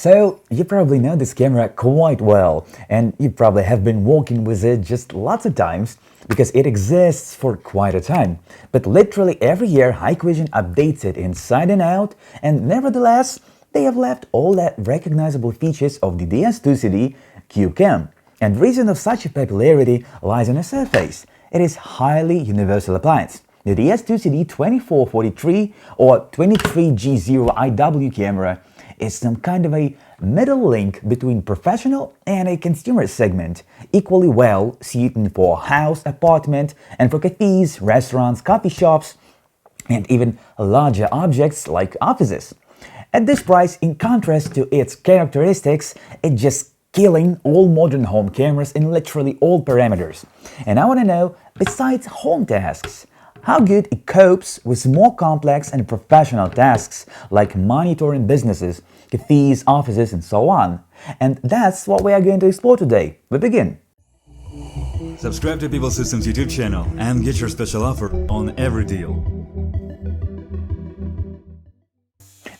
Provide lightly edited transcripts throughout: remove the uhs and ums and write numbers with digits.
So, you probably know this camera quite well, and you probably have been working with it just lots of times because it exists for quite a time. But literally every year Hikvision updates it inside and out, and nevertheless, they have left all that recognizable features of the DS-2CD Q-Cam. And the reason of such a popularity lies on the surface. It is highly universal appliance. The DS-2CD2443 or 23G0-IW camera is some kind of a middle link between professional and a consumer segment, equally well suited for house, apartment, and for cafes, restaurants, coffee shops, and even larger objects like offices. At this price, in contrast to its characteristics, it's just killing all modern home cameras in literally all parameters. And I want to know, besides home tasks, how good it copes with more complex and professional tasks like monitoring businesses, cafes, offices, and so on. And that's what we are going to explore today. We begin. Subscribe to People Systems YouTube channel and get your special offer on every deal.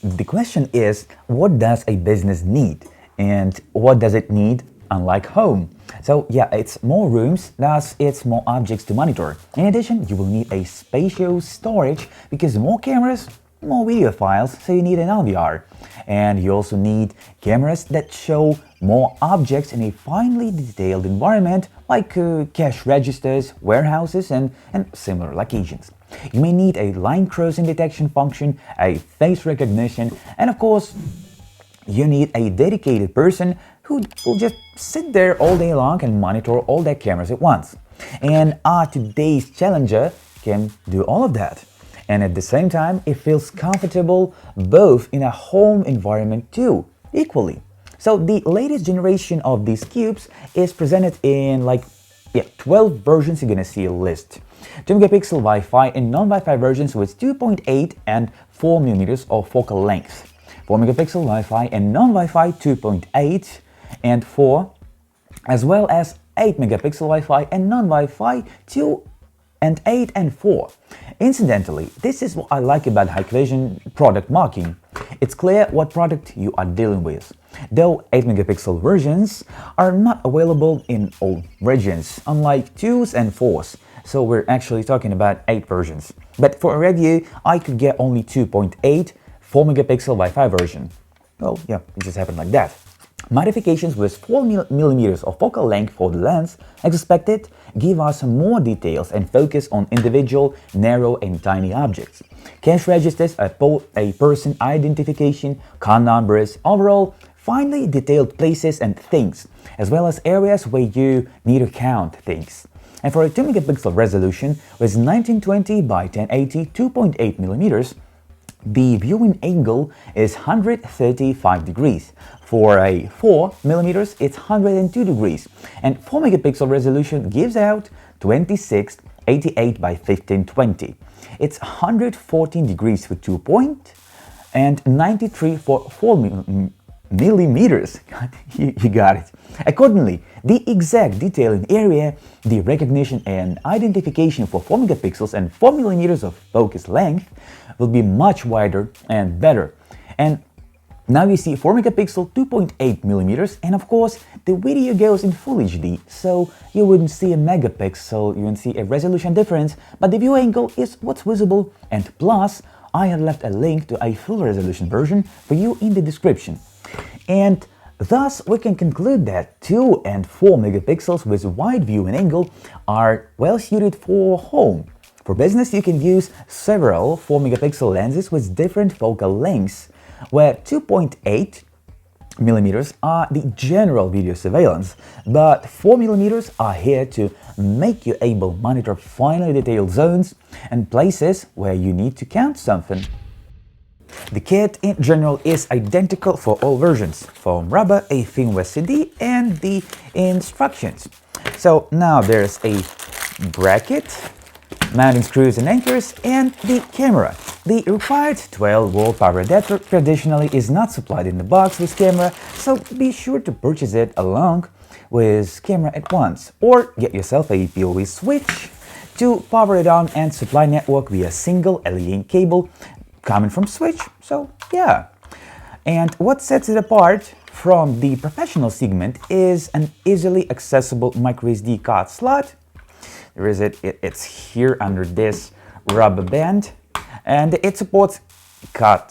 The question is, what does a business need? And what does it need unlike home? So yeah, it's more rooms, thus it's more objects to monitor. In addition, you will need a spacious storage because more cameras, more video files, so you need an LVR. And you also need cameras that show more objects in a finely detailed environment like cash registers, warehouses, and similar locations. You may need a line crossing detection function, a face recognition, and of course, you need a dedicated person who will just sit there all day long and monitor all their cameras at once. And our today's challenger can do all of that. And at the same time, it feels comfortable both in a home environment too, equally. So the latest generation of these cubes is presented in 12 versions. You're gonna see a list. 2 megapixel Wi-Fi and non-Wi-Fi versions with 2.8 and 4mm of focal length. 4 megapixel Wi-Fi and non-Wi-Fi 2.8 and 4, as well as 8 megapixel Wi-Fi and non-Wi-Fi 2 and 8 and 4. Incidentally, this is what I like about Hikvision product marking. It's clear what product you are dealing with. Though 8 megapixel versions are not available in all regions, unlike 2s and 4s. So we're actually talking about 8 versions. But for a review, I could get only 2.8 4 megapixel Wi-Fi version. Well, yeah, it just happened like that. Modifications with 4mm of focal length for the lens, as expected, give us more details and focus on individual, narrow and tiny objects. Cash registers, a person identification, card numbers, overall, finely detailed places and things, as well as areas where you need to count things. And for a 2 megapixel resolution with 1920 by 1080 2.8mm, the viewing angle is 135 degrees. For a 4mm, it's 102 degrees. And 4 megapixel resolution gives out 2688 by 1520. It's 114 degrees for 2 point and 93 for 4mm. You got it. Accordingly, the exact detail in area, the recognition and identification for 4 megapixels and 4mm of focus length will be much wider and better. And now you see 4 megapixel 2.8mm, and of course the video goes in Full HD, so you wouldn't see a megapixel, you wouldn't see a resolution difference, but the view angle is what's visible, and plus I have left a link to a full resolution version for you in the description. And thus we can conclude that 2 and 4 megapixels with wide viewing angle are well suited for home. For business, you can use several 4 megapixel lenses with different focal lengths, where 2.8mm are the general video surveillance, but 4mm are here to make you able to monitor finely detailed zones and places where you need to count something. The kit in general is identical for all versions, foam rubber, a firmware CD, and the instructions. So now there's a bracket, mounting screws and anchors, and the camera. The required 12-volt power adapter traditionally is not supplied in the box with camera, so be sure to purchase it along with camera at once, or get yourself a PoE switch to power it on and supply network via single LED cable coming from switch. So yeah. And what sets it apart from the professional segment is an easily accessible microSD card slot. There is it's here under this rubber band, and it supports card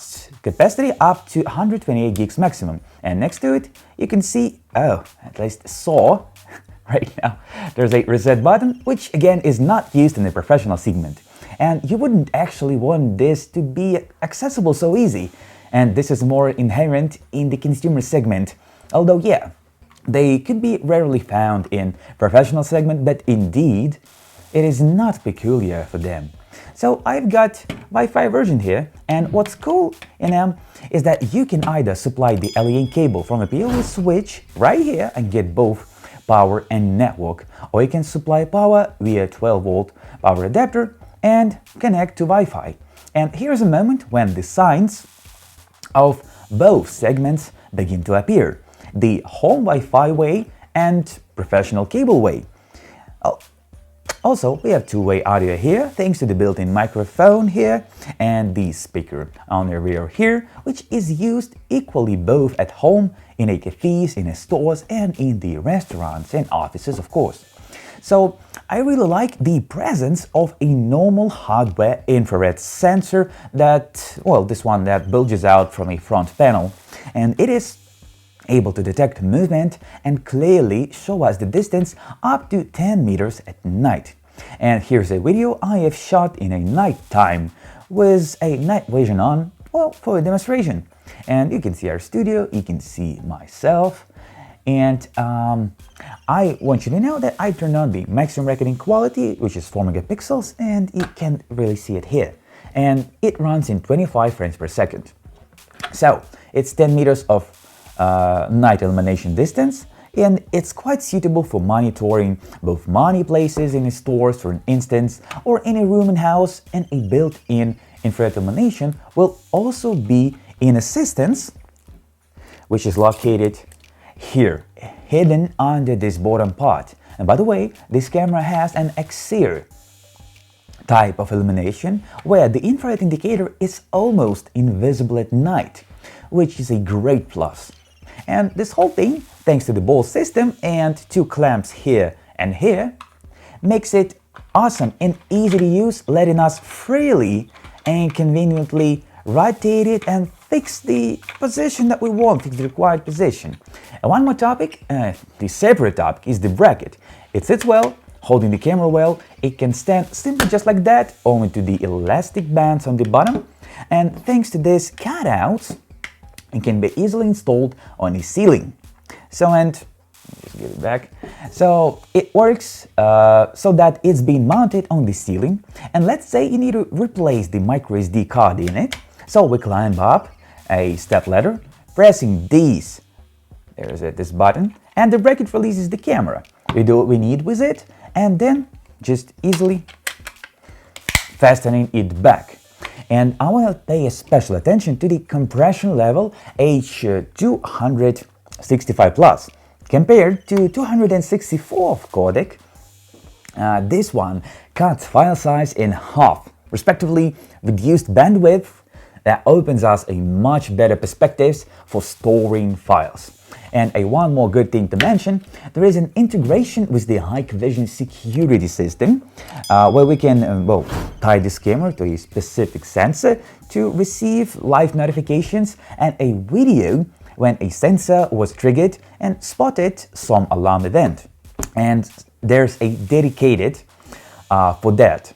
capacity up to 128 gigs maximum. And next to it, you can see, at least saw right now, there's a reset button, which again is not used in the professional segment. And you wouldn't actually want this to be accessible so easy. And this is more inherent in the consumer segment. Although, yeah, they could be rarely found in professional segment, but indeed, it is not peculiar for them. So I've got Wi-Fi version here, and what's cool in them is that you can either supply the LAN cable from a PoE switch right here and get both power and network, or you can supply power via 12-volt power adapter and connect to Wi-Fi. And here's a moment when the signs of both segments begin to appear: the home Wi-Fi way and professional cable way. Also, we have two-way audio here, thanks to the built-in microphone here and the speaker on the rear here, which is used equally both at home, in a cafes, in the stores, and in the restaurants and offices, of course. So I really like the presence of a normal hardware infrared sensor that, well, this one that bulges out from a front panel, and it is able to detect movement and clearly show us the distance up to 10 meters at night. And here's a video I have shot in a night time with a night vision on, well, for a demonstration. And you can see our studio, you can see myself, and I want you to know that I turned on the maximum recording quality, which is 4 megapixels, and you can really see it here. And it runs in 25 frames per second. So it's 10 meters of night illumination distance, and it's quite suitable for monitoring both money places in stores, for instance, or in a room in house. And a built-in infrared illumination will also be in assistance, which is located here, hidden under this bottom part. And by the way, this camera has an Exir type of illumination where the infrared indicator is almost invisible at night, which is a great plus. And this whole thing, thanks to the ball system and two clamps here and here, makes it awesome and easy to use, letting us freely and conveniently rotate it and fix the position that we want, fix the required position. And one more topic, the separate topic, is the bracket. It sits well, holding the camera well. It can stand simply just like that, only to the elastic bands on the bottom. And thanks to this cutouts, it can be easily installed on the ceiling. So, and just give it back. So it works so that it's being mounted on the ceiling. And let's say you need to replace the microSD card in it. So we climb up a step ladder, pressing this button, and the bracket releases the camera. We do what we need with it, and then just easily fastening it back. And I want to pay a special attention to the compression level H265+. Compared to 264 codec, this one cuts file size in half, respectively reduced bandwidth that opens us a much better perspectives for storing files. And one more good thing to mention, there is an integration with the Hikvision security system where we can tie this camera to a specific sensor to receive live notifications and a video when a sensor was triggered and spotted some alarm event. And there's a dedicated for that.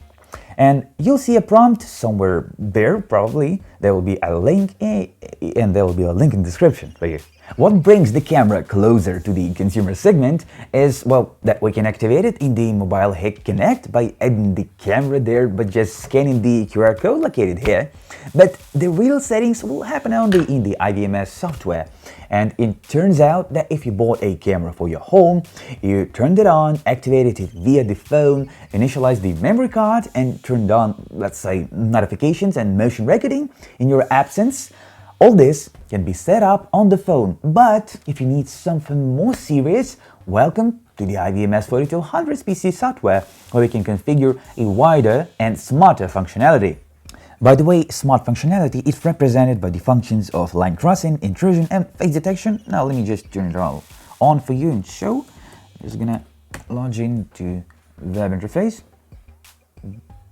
And you'll see a prompt somewhere there, probably. There will be a link, and there will be a link in the description for you. What brings the camera closer to the consumer segment is, well, that we can activate it in the Mobile Hic Connect by adding the camera there, but just scanning the QR code located here. But the real settings will happen only in the IVMS software. And it turns out that if you bought a camera for your home, you turned it on, activated it via the phone, initialized the memory card, and turned on, let's say, notifications and motion recording in your absence. All this can be set up on the phone, but if you need something more serious, welcome to the IVMS 4200 PC software, where we can configure a wider and smarter functionality. By the way, smart functionality is represented by the functions of line crossing, intrusion, and face detection. Now let me just turn it all on for you and show. I'm just gonna log into web interface.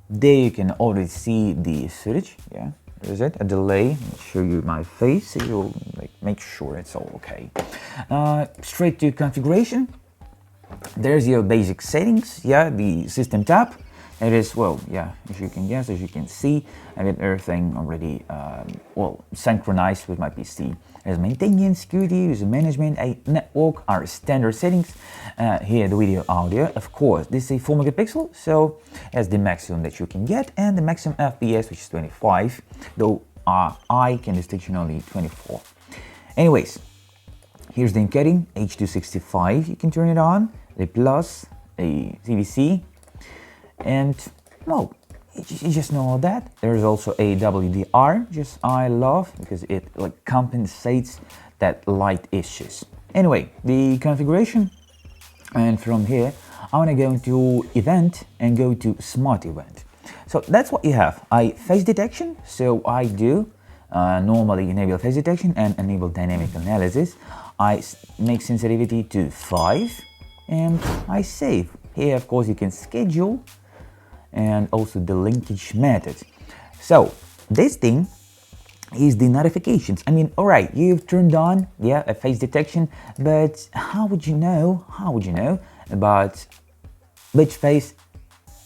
There you can already see the footage. Yeah, there is it. A delay. Let me show you my face so you'll make sure it's all okay. Straight to configuration. There's your basic settings. Yeah, the system tab. It is, well, yeah, as you can guess, as you can see, I got everything already, synchronized with my PC. There's maintenance, security, user management, a network, our standard settings. Here, the video, audio, of course. This is a 4 megapixel, so that's the maximum that you can get, and the maximum FPS, which is 25, though I can distinction only 24. Anyways, here's the encoding, H.265, you can turn it on, a plus, a CVC, and well, you just know all that. There's also a WDR, just I love because it compensates that light issues. Anyway, the configuration, and from here I want to go into event and go to smart event. So that's what you have. Face detection, so I do normally enable face detection and enable dynamic analysis. I make sensitivity to 5 and I save. Here of course you can schedule and also the linkage method. So this thing is the notifications. I mean, all right, you've turned on, yeah, a face detection, but how would you know about which face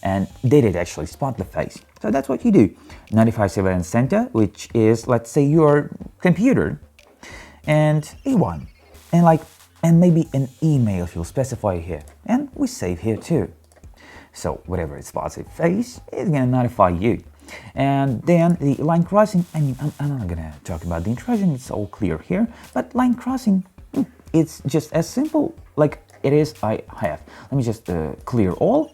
and did it actually spot the face? So that's what you do. Notify surveillance center, which is, let's say, your computer, and A1, and maybe an email if you'll specify here, and we save here too. So whatever it spots a face, it's gonna notify you. And then the line crossing, I mean, I'm not gonna talk about the intrusion, it's all clear here, but line crossing, it's just as simple like it is I have. Let me just clear all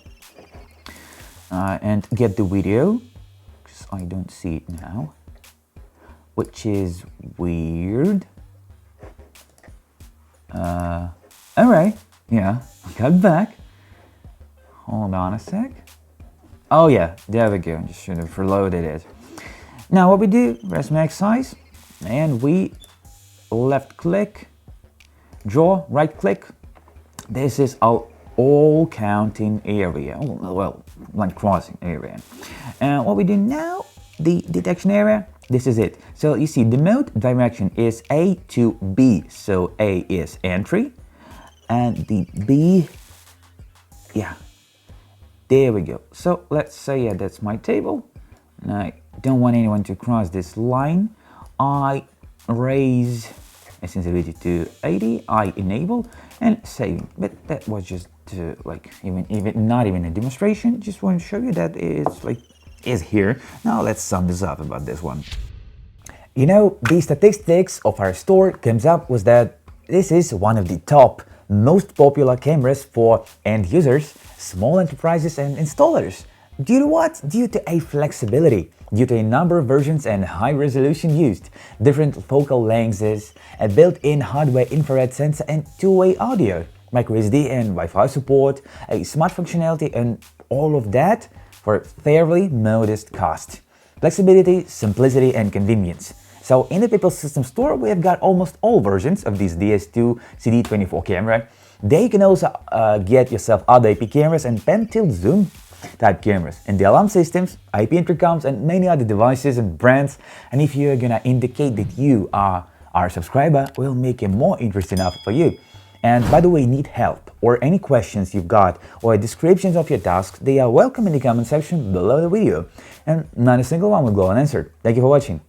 and get the video, because I don't see it now, which is weird. All right, yeah, got back. Hold on a sec. Oh yeah, there we go. I just should have reloaded it. Now what we do, press max size, and we left click, draw, right click. This is our all counting area. Well, line crossing area. And what we do now, the detection area, this is it. So you see the mode direction is A to B. So A is entry, and the B, yeah. There we go. So let's say, yeah, that's my table. And I don't want anyone to cross this line. I raise a sensitivity to 80. I enable and save. But that was just even not even a demonstration. Just want to show you that it's is here. Now let's sum this up about this one. You know, the statistics of our store comes up was that this is one of the top most popular cameras for end users, small enterprises and installers. Due to what? Due to a flexibility, due to a number of versions and high resolution used, different focal lengths, a built-in hardware infrared sensor and two-way audio, micro SD and Wi-Fi support, a smart functionality, and all of that for a fairly modest cost. Flexibility, simplicity and convenience. So in the People System Store, we have got almost all versions of this DS-2CD24 camera. There you can also get yourself other IP cameras and pen tilt zoom type cameras, and the alarm systems, IP intercoms, and many other devices and brands. And if you're gonna indicate that you are our subscriber, we'll make it more interesting offer for you. And by the way, need help or any questions you've got or descriptions of your tasks, they are welcome in the comment section below the video, and not a single one will go unanswered. Thank you for watching.